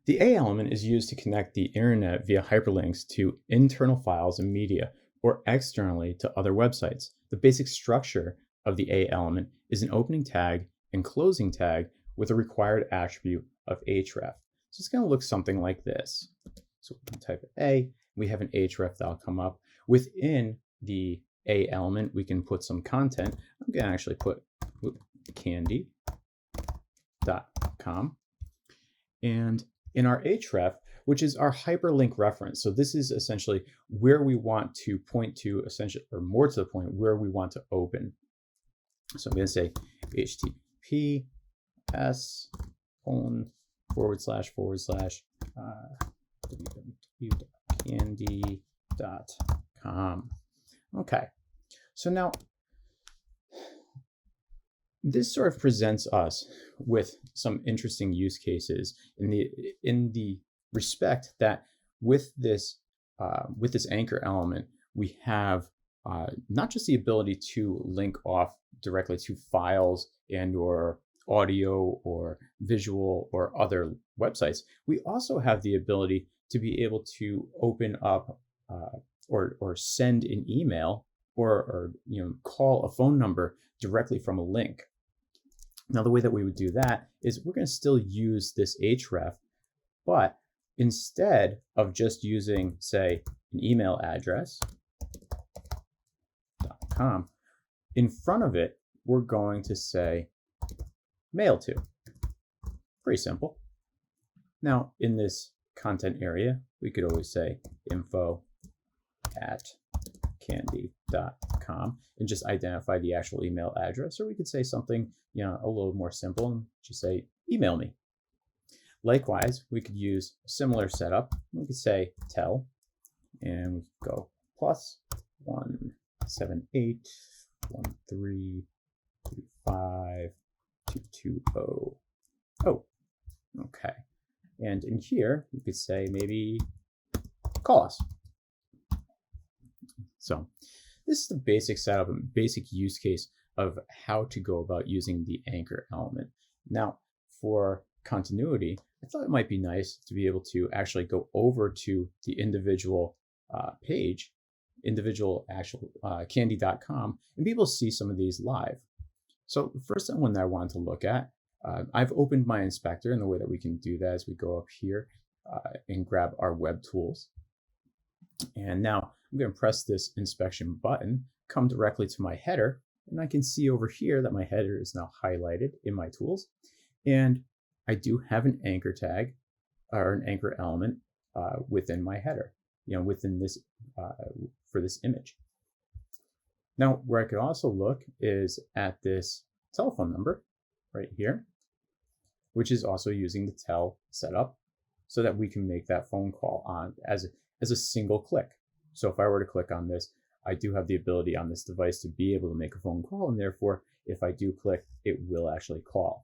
The A element is used to connect the internet via hyperlinks to internal files and media or externally to other websites. The basic structure of the A element is an opening tag and closing tag with a required attribute of href. So it's going to look something like this. So we can type A, we have an href that'll come up. Within the A element, we can put some content. I'm going to actually put candy.com. And in our href, which is our hyperlink reference. So this is essentially where we want to point to, essentially, or more to the point, where we want to open. So I'm going to say https www.candy.com. Okay, so now this sort of presents us with some interesting use cases in the respect that with this anchor element, we have not just the ability to link off directly to files and or audio or visual or other websites. We also have the ability to be able to open up or send an email or call a phone number directly from a link. Now, the way that we would do that is we're going to still use this href, but instead of just using, say, an email address, .com, in front of it, we're going to say mail to. Pretty simple. Now, in this content area, we could always say info@candy.com and just identify the actual email address, or we could say something a little more simple and just say email me. Likewise, we could use a similar setup. We could say tell, and we could go +17813352220. Oh, okay. And in here, we could say maybe call us. So this is the basic setup and basic use case of how to go about using the anchor element. Now, for continuity, I thought it might be nice to be able to actually go over to the individual page, candy.com, and be able to see some of these live. So the first one that I wanted to look at, I've opened my inspector, and the way that we can do that is we go up here and grab our web tools. And now I'm going to press this inspection button, come directly to my header, and I can see over here that my header is now highlighted in my tools. And I do have an anchor tag or an anchor element within my header, within this for this image. Now, where I could also look is at this telephone number right here, which is also using the tel setup so that we can make that phone call on as a single click. So if I were to click on this, I do have the ability on this device to be able to make a phone call, and therefore, if I do click, it will actually call.